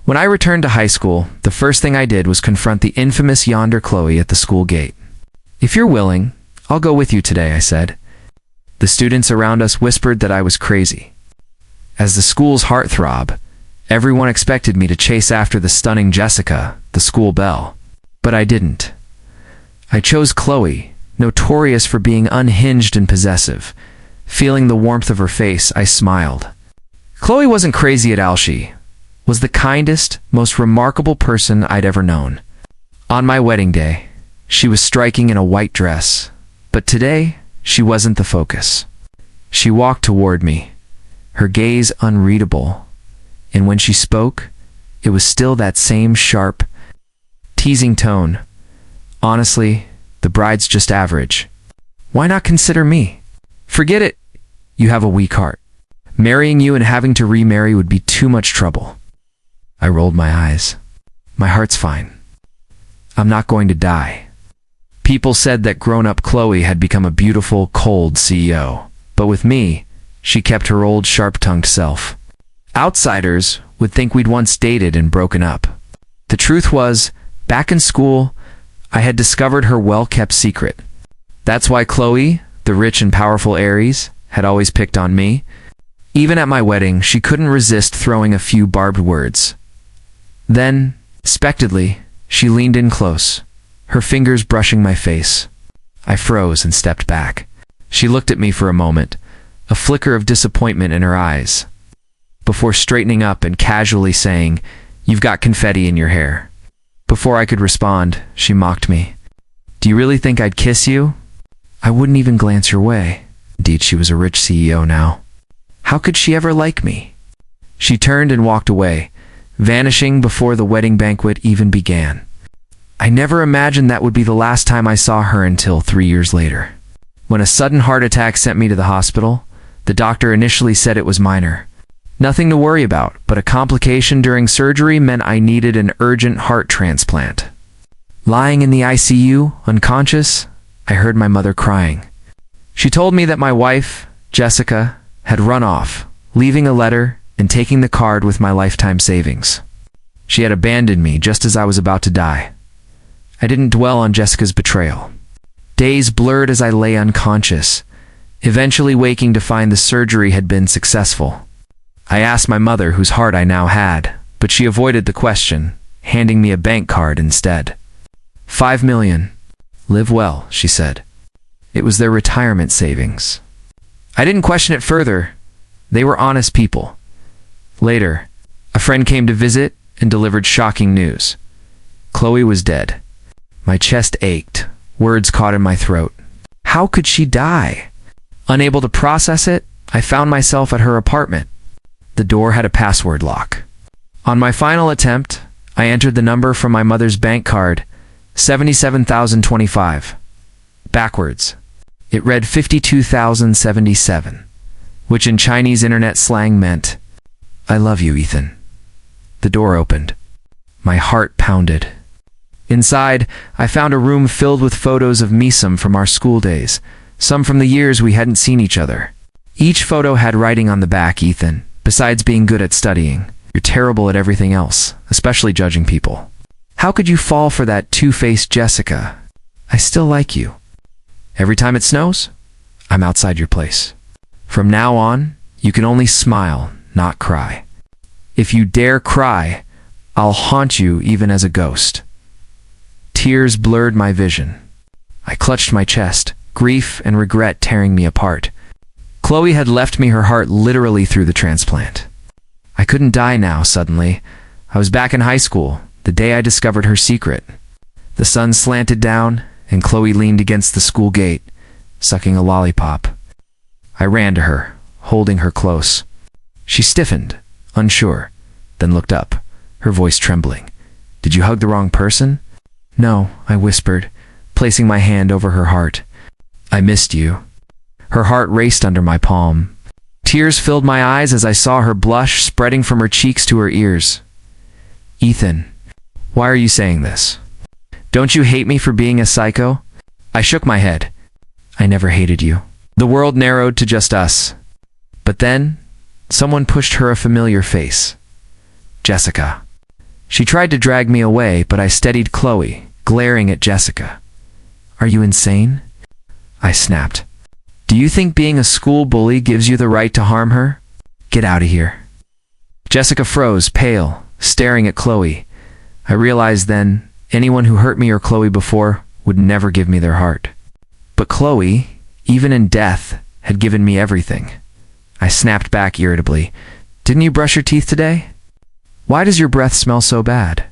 When I returned to high school, the first thing I did was confront the infamous Yandere Chloe at the school gate. "If you're willing, I'll go with you today," I said. The students around us whispered that I was crazy. As the school's heartthrob, everyone expected me to chase after the stunning Jessica, the school belle. But I didn't. I chose Chloe, notorious for being unhinged and possessive. Feeling the warmth of her face, I smiled. Chloe wasn't crazy at all. She was the kindest, most remarkable person I'd ever known. On my wedding day, she was striking in a white dress, but today, she wasn't the focus. She walked toward me, her gaze unreadable, and when she spoke, it was still that same sharp, teasing tone. "Honestly, the bride's just average. Why not consider me?" "Forget it. You have a weak heart. Marrying you and having to remarry would be too much trouble." I rolled my eyes. "My heart's fine. I'm not going to die." People said that grown-up Chloe had become a beautiful, cold CEO. But with me, she kept her old, sharp-tongued self. Outsiders would think we'd once dated and broken up. The truth was, back in school, I had discovered her well-kept secret. That's why Chloe, the rich and powerful Aries, had always picked on me. Even at my wedding, she couldn't resist throwing a few barbed words. Then, unexpectedly, she leaned in close, her fingers brushing my face. I froze and stepped back. She looked at me for a moment, a flicker of disappointment in her eyes, before straightening up and casually saying, "You've got confetti in your hair." Before I could respond, she mocked me. "Do you really think I'd kiss you? I wouldn't even glance your way." Indeed, she was a rich CEO now. How could she ever like me? She turned and walked away, vanishing before the wedding banquet even began. I never imagined that would be the last time I saw her until 3 years later. When a sudden heart attack sent me to the hospital, the doctor initially said it was minor. Nothing to worry about, but a complication during surgery meant I needed an urgent heart transplant. Lying in the ICU, unconscious, I heard my mother crying. She told me that my wife, Jessica, had run off, leaving a letter and taking the card with my lifetime savings. She had abandoned me just as I was about to die. I didn't dwell on Jessica's betrayal. Days blurred as I lay unconscious, eventually waking to find the surgery had been successful. I asked my mother whose heart I now had, but she avoided the question, handing me a bank card instead. $5 million. Live well, she said. It was their retirement savings. I didn't question it further. They were honest people. Later, a friend came to visit and delivered shocking news. Chloe was dead. My chest ached. Words caught in my throat. How could she die? Unable to process it, I found myself at her apartment. The door had a password lock. On my final attempt, I entered the number from my mother's bank card, 77,025. Backwards. It read 52,077, which in Chinese internet slang meant, "I love you, Ethan." The door opened. My heart pounded. Inside, I found a room filled with photos of Misum from our school days, some from the years we hadn't seen each other. Each photo had writing on the back, "Ethan, besides being good at studying, you're terrible at everything else, especially judging people. How could you fall for that two-faced Jessica? I still like you. Every time it snows, I'm outside your place. From now on, you can only smile, not cry. If you dare cry, I'll haunt you even as a ghost." Tears blurred my vision. I clutched my chest, grief and regret tearing me apart. Chloe had left me her heart literally through the transplant. I couldn't die now, suddenly. I was back in high school, the day I discovered her secret. The sun slanted down, and Chloe leaned against the school gate, sucking a lollipop. I ran to her, holding her close. She stiffened, unsure, then looked up, her voice trembling. "Did you hug the wrong person?" "No," I whispered, placing my hand over her heart. "I missed you." Her heart raced under my palm. Tears filled my eyes as I saw her blush spreading from her cheeks to her ears. "Ethan, why are you saying this? Don't you hate me for being a psycho?" I shook my head. "I never hated you." The world narrowed to just us. But then, someone pushed her a familiar face. Jessica. She tried to drag me away, but I steadied Chloe, glaring at Jessica. Are you insane? I snapped. Do you think being a school bully gives you the right to harm her? Get out of here. Jessica froze, pale, staring at Chloe. I realized then, anyone who hurt me or Chloe before would never give me their heart. But Chloe, even in death, had given me everything. I snapped back irritably. Didn't you brush your teeth today? Why does your breath smell so bad?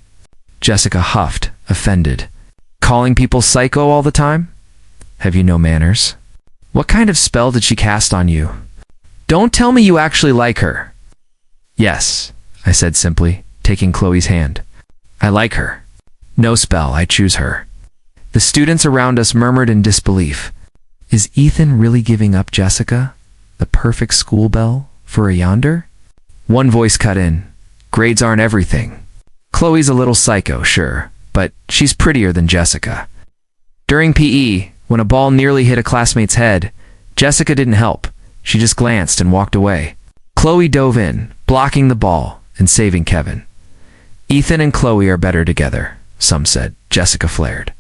Jessica huffed, offended. Calling people psycho all the time? Have you no manners? What kind of spell did she cast on you? Don't tell me you actually like her. Yes, I said simply, taking Chloe's hand. I like her. No spell, I choose her. The students around us murmured in disbelief. Is Ethan really giving up Jessica, the perfect school belle, for a Yandere? One voice cut in. Grades aren't everything. Chloe's a little psycho, sure, but she's prettier than Jessica. During PE, when a ball nearly hit a classmate's head, Jessica didn't help. She just glanced and walked away. Chloe dove in, blocking the ball and saving Kevin. Ethan and Chloe are better together, some said. Jessica flared.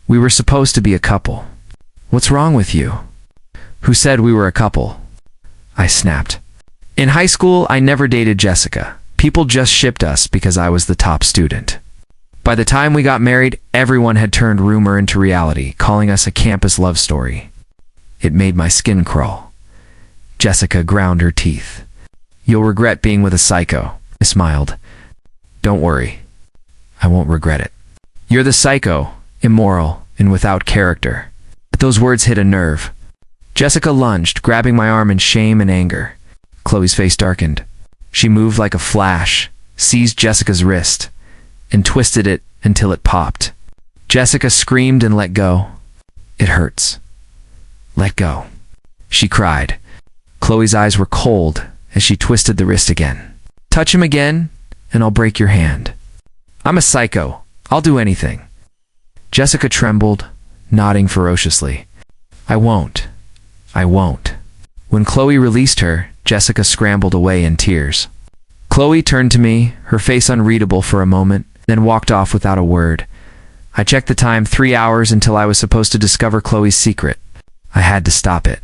We were supposed to be a couple. What's wrong with you? Who said we were a couple? I snapped. In high school, I never dated Jessica. People just shipped us because I was the top student. By the time we got married, everyone had turned rumor into reality, calling us a campus love story. It made my skin crawl. Jessica ground her teeth. You'll regret being with a psycho. I smiled. Don't worry. I won't regret it. You're the psycho, immoral, and without character. But those words hit a nerve. Jessica lunged, grabbing my arm in shame and anger. Chloe's face darkened. She moved like a flash, seized Jessica's wrist, and twisted it until it popped. Jessica screamed and let go. It hurts. Let go, she cried. Chloe's eyes were cold as she twisted the wrist again. Touch him again, and I'll break your hand. I'm a psycho. I'll do anything. Jessica trembled, nodding ferociously. I won't. I won't. When Chloe released her, Jessica scrambled away in tears. Chloe turned to me, her face unreadable for a moment, then walked off without a word. I checked the time 3 hours until I was supposed to discover Chloe's secret. I had to stop it.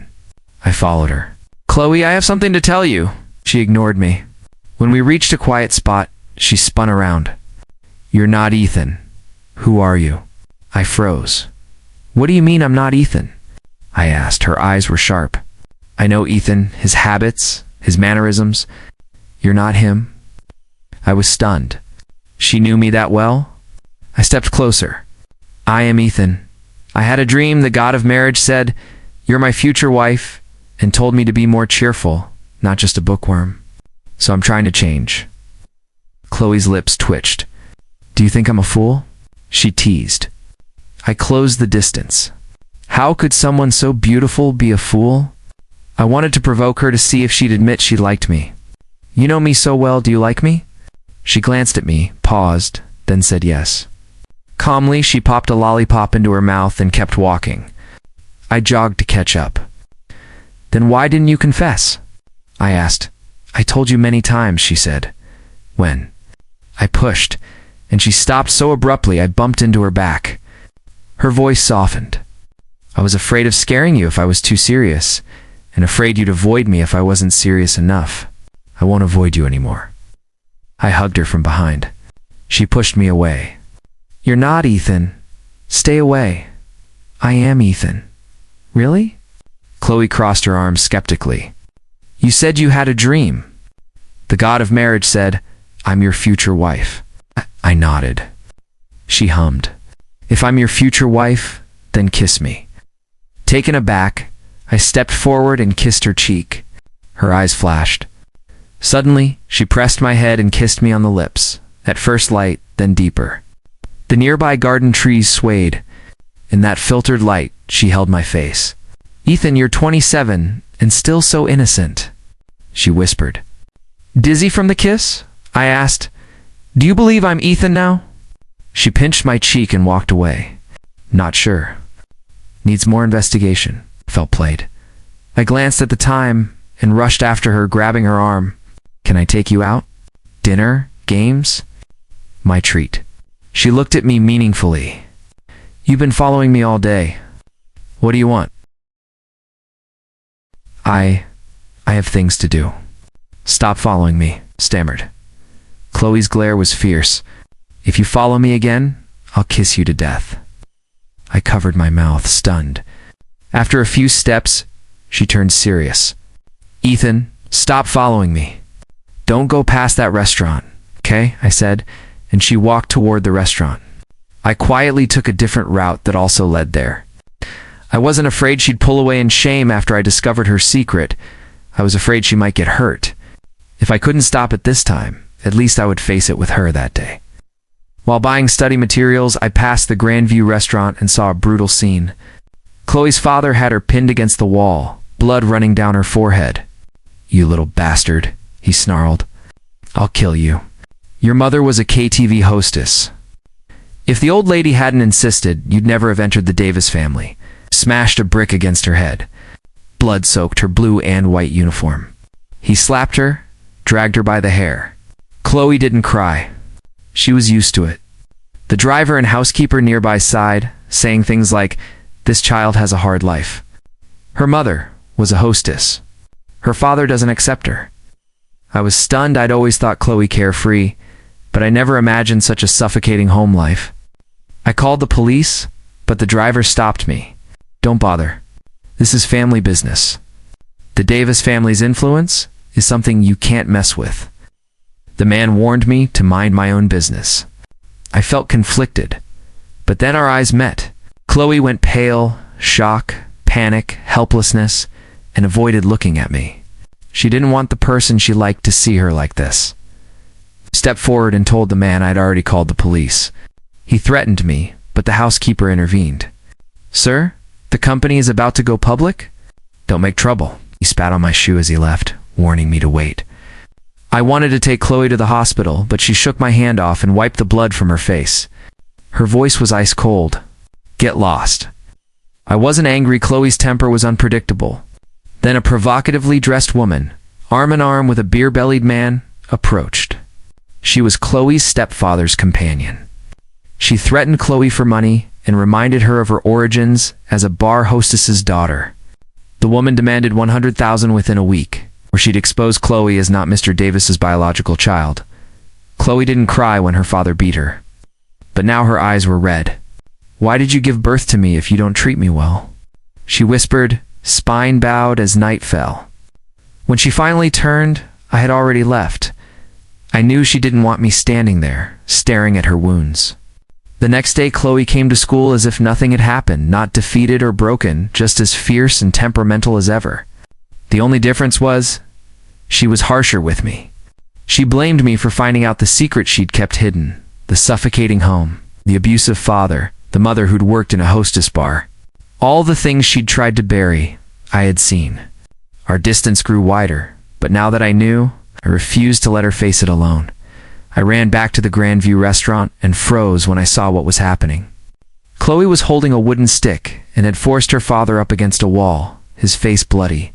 I followed her. Chloe, I have something to tell you. She ignored me. When we reached a quiet spot, she spun around. You're not Ethan. Who are you? I froze. What do you mean I'm not Ethan? I asked. Her eyes were sharp. I know Ethan, his habits, his mannerisms. You're not him. I was stunned. She knew me that well? I stepped closer. I am Ethan. I had a dream. The god of marriage said, "You're my future wife," and told me to be more cheerful, not just a bookworm. So I'm trying to change. Chloe's lips twitched. Do you think I'm a fool? She teased. I closed the distance. How could someone so beautiful be a fool? I wanted to provoke her to see if she'd admit she liked me. You know me so well, do you like me? She glanced at me, paused, then said yes. Calmly, she popped a lollipop into her mouth and kept walking. I jogged to catch up. Then why didn't you confess? I asked. I told you many times, she said. When? I pushed, and she stopped so abruptly I bumped into her back. Her voice softened. I was afraid of scaring you if I was too serious, and afraid you'd avoid me if I wasn't serious enough. I won't avoid you anymore. I hugged her from behind. She pushed me away. You're not Ethan. Stay away. I am Ethan. Really? Chloe crossed her arms skeptically. You said you had a dream. The god of marriage said, I'm your future wife. I nodded. She hummed. If I'm your future wife, then kiss me. Taken aback, I stepped forward and kissed her cheek. Her eyes flashed. Suddenly, she pressed my head and kissed me on the lips, at first light, then deeper. The nearby garden trees swayed. In that filtered light, she held my face. Ethan, you're 27, and still so innocent, she whispered. Dizzy from the kiss? I asked. Do you believe I'm Ethan now? She pinched my cheek and walked away. Not sure. Needs more investigation, felt played. I glanced at the time and rushed after her, grabbing her arm. Can I take you out? Dinner? Games? My treat. She looked at me meaningfully. You've been following me all day. What do you want? I have things to do. Stop following me, stammered. Chloe's glare was fierce. If you follow me again, I'll kiss you to death. I covered my mouth, stunned. After a few steps, she turned serious. Ethan, stop following me. Don't go past that restaurant, okay? I said, and she walked toward the restaurant. I quietly took a different route that also led there. I wasn't afraid she'd pull away in shame after I discovered her secret. I was afraid she might get hurt. If I couldn't stop it this time, at least I would face it with her that day. While buying study materials, I passed the Grandview restaurant and saw a brutal scene. Chloe's father had her pinned against the wall, blood running down her forehead. You little bastard, he snarled. I'll kill you. Your mother was a KTV hostess. If the old lady hadn't insisted, you'd never have entered the Davis family. Smashed a brick against her head. Blood soaked her blue and white uniform. He slapped her, dragged her by the hair. Chloe didn't cry. She was used to it. The driver and housekeeper nearby sighed, saying things like, "This child has a hard life." Her mother was a hostess. Her father doesn't accept her. I was stunned. I'd always thought Chloe carefree, but I never imagined such a suffocating home life. I called the police, but the driver stopped me. Don't bother. This is family business. The Davis family's influence is something you can't mess with. The man warned me to mind my own business. I felt conflicted, but then our eyes met. Chloe went pale, shock, panic, helplessness, and avoided looking at me. She didn't want the person she liked to see her like this. I stepped forward and told the man I'd already called the police. He threatened me, but the housekeeper intervened. Sir, the company is about to go public? Don't make trouble. He spat on my shoe as he left, warning me to wait. I wanted to take Chloe to the hospital, but she shook my hand off and wiped the blood from her face. Her voice was ice cold. Get lost. I wasn't angry. Chloe's temper was unpredictable. Then a provocatively dressed woman, arm in arm with a beer-bellied man, approached. She was Chloe's stepfather's companion. She threatened Chloe for money and reminded her of her origins as a bar hostess's daughter. The woman demanded $100,000 within a week, or she'd expose Chloe as not Mr. Davis's biological child. Chloe didn't cry when her father beat her, but now her eyes were red. Why did you give birth to me if you don't treat me well? She whispered, spine bowed as night fell. When she finally turned, I had already left. I knew she didn't want me standing there, staring at her wounds. The next day, Chloe came to school as if nothing had happened, not defeated or broken, just as fierce and temperamental as ever. The only difference was, she was harsher with me. She blamed me for finding out the secret she'd kept hidden, the suffocating home, the abusive father, the mother who'd worked in a hostess bar. All the things she'd tried to bury, I had seen. Our distance grew wider, but now that I knew, I refused to let her face it alone. I ran back to the Grandview restaurant and froze when I saw what was happening. Chloe was holding a wooden stick and had forced her father up against a wall, his face bloody.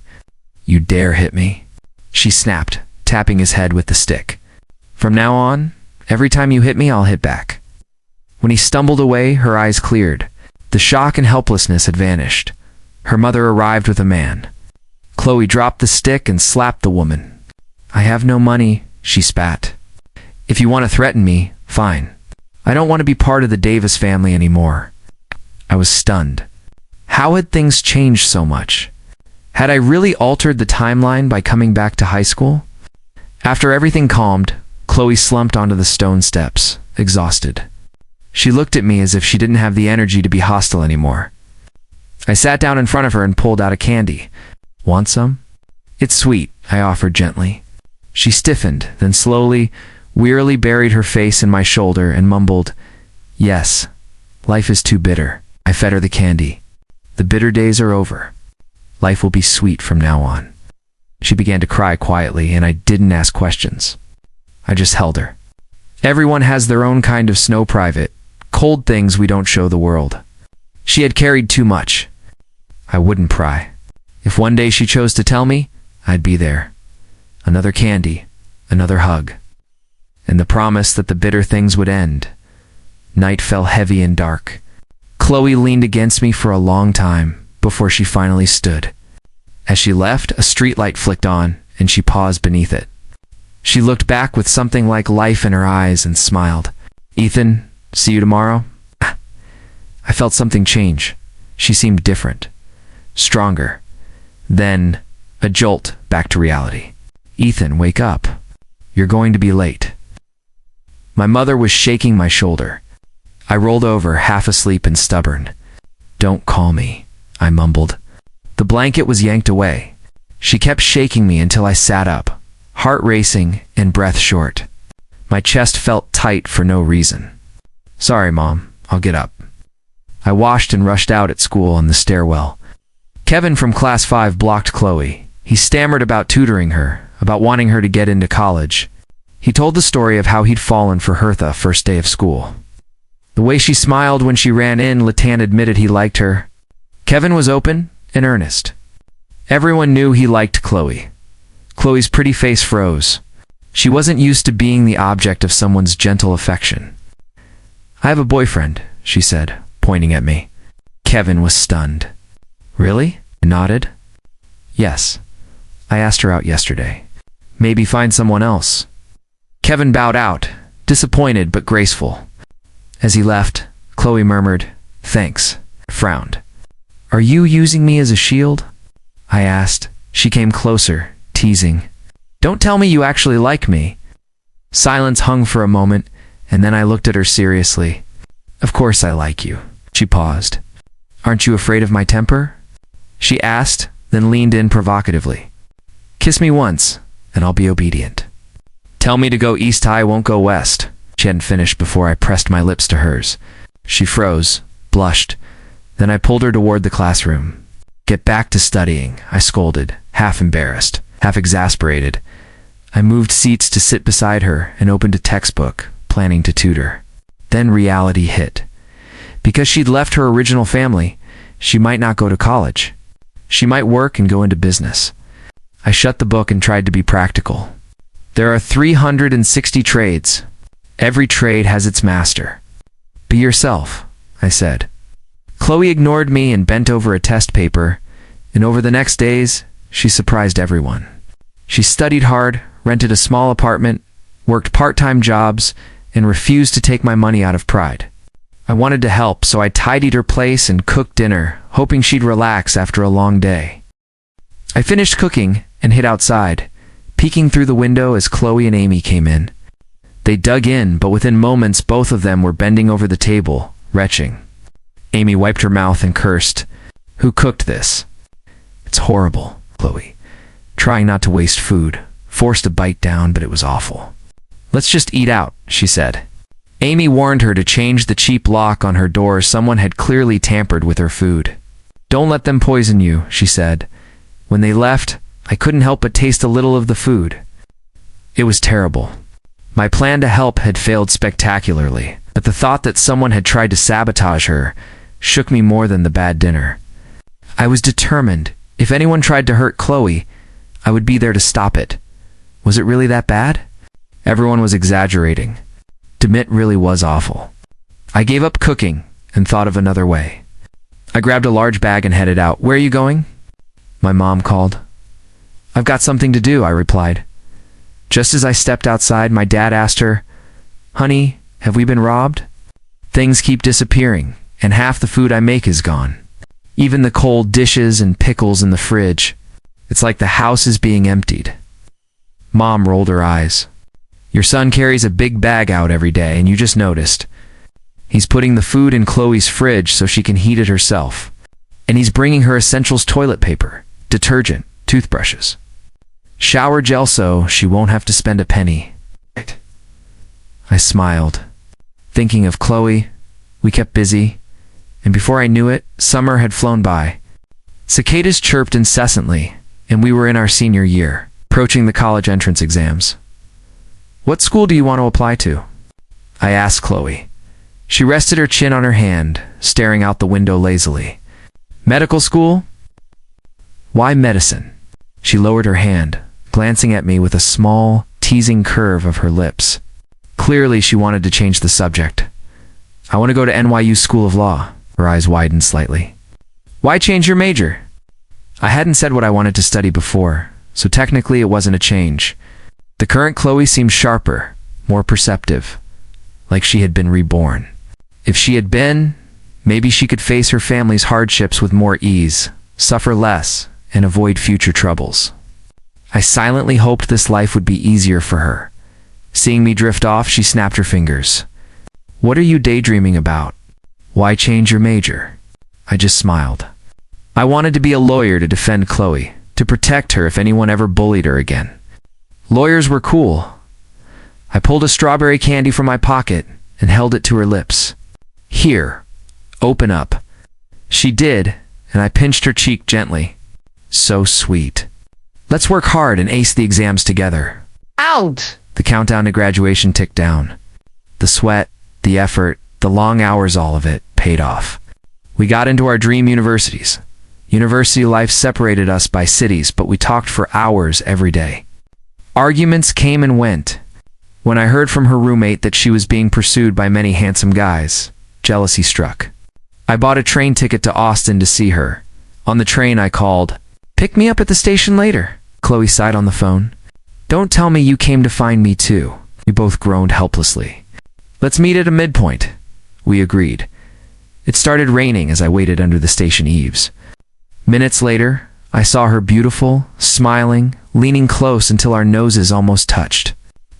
You dare hit me? She snapped, tapping his head with the stick. From now on, every time you hit me, I'll hit back. When he stumbled away, her eyes cleared. The shock and helplessness had vanished. Her mother arrived with a man. Chloe dropped the stick and slapped the woman. I have no money, she spat. If you want to threaten me, fine. I don't want to be part of the Davis family anymore. I was stunned. How had things changed so much? Had I really altered the timeline by coming back to high school? After everything calmed, Chloe slumped onto the stone steps, exhausted. She looked at me as if she didn't have the energy to be hostile anymore. I sat down in front of her and pulled out a candy. Want some? It's sweet, I offered gently. She stiffened, then slowly, wearily buried her face in my shoulder and mumbled, Yes, life is too bitter. I fed her the candy. The bitter days are over. Life will be sweet from now on. She began to cry quietly, and I didn't ask questions. I just held her. Everyone has their own kind of snow private, cold things we don't show the world. She had carried too much. I wouldn't pry. If one day she chose to tell me, I'd be there. Another candy, another hug. and the promise that the bitter things would end. Night fell heavy and dark. Chloe leaned against me for a long time before she finally stood. As she left, a streetlight flicked on, and she paused beneath it. She looked back with something like life in her eyes and smiled. "Ethan, see you tomorrow?" I felt something change. She seemed different, stronger. Then, a jolt back to reality. "Ethan, wake up. You're going to be late." My mother was shaking my shoulder. I rolled over, half asleep and stubborn. "Don't call me," I mumbled. The blanket was yanked away. She kept shaking me until I sat up, heart racing and breath short. My chest felt tight for no reason. "Sorry, Mom, I'll get up." I washed and rushed out at school on the stairwell. Kevin from class 5 blocked Chloe. He stammered about tutoring her, about wanting her to get into college. He told the story of how he'd fallen for Hertha first day of school. The way she smiled when she ran in, Latan admitted he liked her. Kevin was open and earnest. Everyone knew he liked Chloe. Chloe's pretty face froze. She wasn't used to being the object of someone's gentle affection. "I have a boyfriend," she said, pointing at me. Kevin was stunned. "Really?" I nodded. "Yes. I asked her out yesterday. Maybe find someone else." Kevin bowed out, disappointed but graceful. As he left, Chloe murmured, "Thanks," frowned. "Are you using me as a shield?" I asked. She came closer, teasing. "Don't tell me you actually like me." Silence hung for a moment, and then I looked at her seriously. "Of course I like you." She paused. "Aren't you afraid of my temper?" She asked, then leaned in provocatively. "Kiss me once, and I'll be obedient." "Tell me to go east, I won't go west." She hadn't finished before I pressed my lips to hers. She froze, blushed. Then I pulled her toward the classroom. "Get back to studying," I scolded, half embarrassed, half exasperated. I moved seats to sit beside her and opened a textbook, planning to tutor. Then reality hit. Because she'd left her original family, she might not go to college. She might work and go into business. I shut the book and tried to be practical. There are 360 trades. Every trade has its master. "Be yourself," I said. Chloe ignored me and bent over a test paper, and over the next days, she surprised everyone. She studied hard, rented a small apartment, worked part-time jobs, and refused to take my money out of pride. I wanted to help, so I tidied her place and cooked dinner, hoping she'd relax after a long day. I finished cooking and hid outside, peeking through the window as Chloe and Amy came in. They dug in, but within moments both of them were bending over the table, retching. Amy wiped her mouth and cursed. "Who cooked this?" "It's horrible," Chloe, trying not to waste food, forced a bite down, but it was awful. "Let's just eat out," she said. Amy warned her to change the cheap lock on her door. Someone had clearly tampered with her food. "Don't let them poison you," she said. When they left, I couldn't help but taste a little of the food. It was terrible. My plan to help had failed spectacularly, but the thought that someone had tried to sabotage her shook me more than the bad dinner. I was determined. If anyone tried to hurt Chloe, I would be there to stop it. Was it really that bad? Everyone was exaggerating. Demit really was awful. I gave up cooking and thought of another way. I grabbed a large bag and headed out. "Where are you going?" My mom called. "I've got something to do," I replied. Just as I stepped outside, my dad asked her, "Honey, have we been robbed?" Things keep disappearing, and half the food I make is gone. Even the cold dishes and pickles in the fridge. It's like the house is being emptied. Mom rolled her eyes. "Your son carries a big bag out every day, and you just noticed. He's putting the food in Chloe's fridge so she can heat it herself. And he's bringing her essentials: toilet paper, detergent, toothbrushes, shower gel, so she won't have to spend a penny." I smiled. Thinking of Chloe, we kept busy, and before I knew it, summer had flown by. Cicadas chirped incessantly, and we were in our senior year, approaching the college entrance exams. "What school do you want to apply to?" I asked Chloe. She rested her chin on her hand, staring out the window lazily. "Medical school?" "Why medicine?" She lowered her hand, glancing at me with a small, teasing curve of her lips. Clearly, she wanted to change the subject. I want to go to NYU School of Law. Her eyes widened slightly. Why change your major? I hadn't said what I wanted to study before, so technically it wasn't a change. The current Chloe seemed sharper, more perceptive, like she had been reborn. If she had been, maybe she could face her family's hardships with more ease, suffer less, and avoid future troubles. I silently hoped this life would be easier for her. Seeing me drift off, she snapped her fingers. What are you daydreaming about? Why change your major? I just smiled. I wanted to be a lawyer to defend Chloe, to protect her if anyone ever bullied her again. Lawyers were cool. I pulled a strawberry candy from my pocket and held it to her lips. Here, open up. She did, and I pinched her cheek gently. So sweet. Let's work hard and ace the exams together. Out! The countdown to graduation ticked down. The sweat, the effort, the long hours, all of it paid off. We got into our dream universities. University life separated us by cities, but we talked for hours every day. Arguments came and went. When I heard from her roommate that she was being pursued by many handsome guys, jealousy struck. I bought a train ticket to Austin to see her. On the train I called, "Pick me up at the station later." Chloe sighed on the phone. "Don't tell me you came to find me too." We both groaned helplessly. "Let's meet at a midpoint." We agreed. It started raining as I waited under the station eaves. Minutes later, I saw her beautiful, smiling, leaning close until our noses almost touched.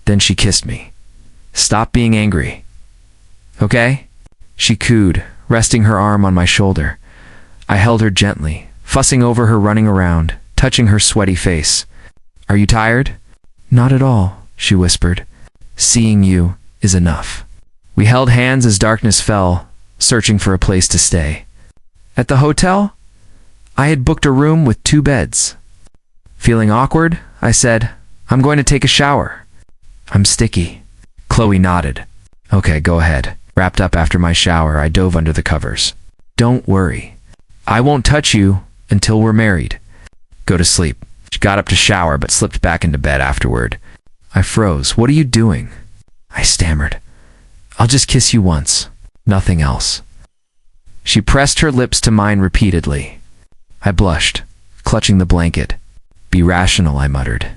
Then she kissed me. "Stop being angry. Okay?" She cooed, resting her arm on my shoulder. I held her gently, fussing over her running around, touching her sweaty face. "Are you tired?" "Not at all," she whispered. "Seeing you is enough." We held hands as darkness fell, searching for a place to stay. At the hotel, I had booked a room with 2 beds. Feeling awkward, I said, "I'm going to take a shower. I'm sticky." Chloe nodded. "Okay, go ahead." Wrapped up after my shower, I dove under the covers. "Don't worry. I won't touch you until we're married. Go to sleep." She got up to shower but slipped back into bed afterward. I froze. "What are you doing?" I stammered. "I'll just kiss you once. Nothing else." She pressed her lips to mine repeatedly. I blushed, clutching the blanket. "Be rational," I muttered.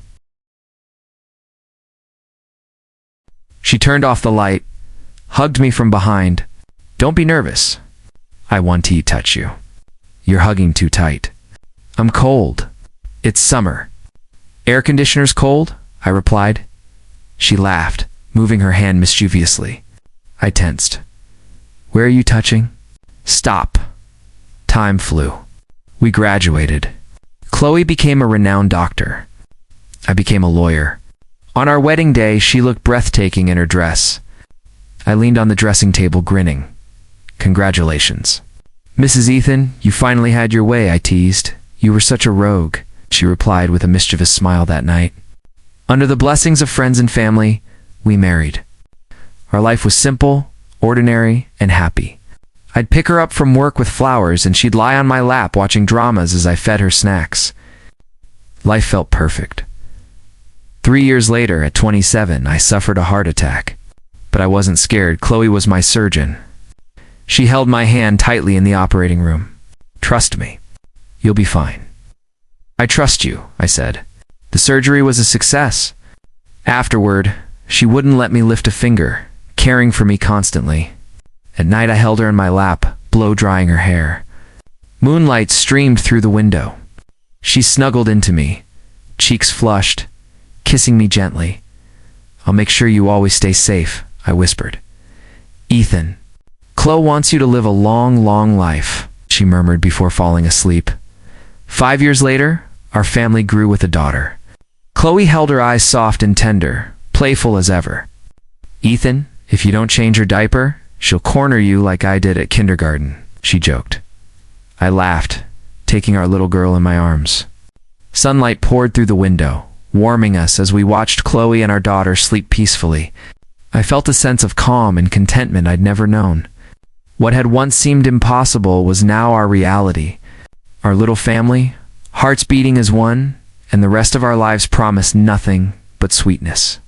She turned off the light, hugged me from behind. "Don't be nervous. I want to touch you. You're hugging too tight." "I'm cold. It's summer." "Air conditioner's cold?" I replied. She laughed, moving her hand mischievously. I tensed. "Where are you touching?" "Stop." Time flew. We graduated. Chloe became a renowned doctor. I became a lawyer. On our wedding day, she looked breathtaking in her dress. I leaned on the dressing table, grinning. "Congratulations." "Mrs. Ethan, you finally had your way," I teased. "You were such a rogue," she replied with a mischievous smile that night. Under the blessings of friends and family, we married. Our life was simple, ordinary, and happy. I'd pick her up from work with flowers, and she'd lie on my lap watching dramas as I fed her snacks. Life felt perfect. 3 years later, at 27, I suffered a heart attack. But I wasn't scared. Chloe was my surgeon. She held my hand tightly in the operating room. "Trust me. You'll be fine." "I trust you," I said. The surgery was a success. Afterward, she wouldn't let me lift a finger, caring for me constantly. At night, I held her in my lap, blow-drying her hair. Moonlight streamed through the window. She snuggled into me, cheeks flushed, kissing me gently. "I'll make sure you always stay safe," I whispered. "Ethan, Chloe wants you to live a long, long life," she murmured before falling asleep. 5 years later, our family grew with a daughter. Chloe held her eyes soft and tender, playful as ever. "Ethan, if you don't change your diaper, she'll corner you like I did at kindergarten," she joked. I laughed, taking our little girl in my arms. Sunlight poured through the window, warming us as we watched Chloe and our daughter sleep peacefully. I felt a sense of calm and contentment I'd never known. What had once seemed impossible was now our reality. Our little family, hearts beating as one, and the rest of our lives promised nothing but sweetness.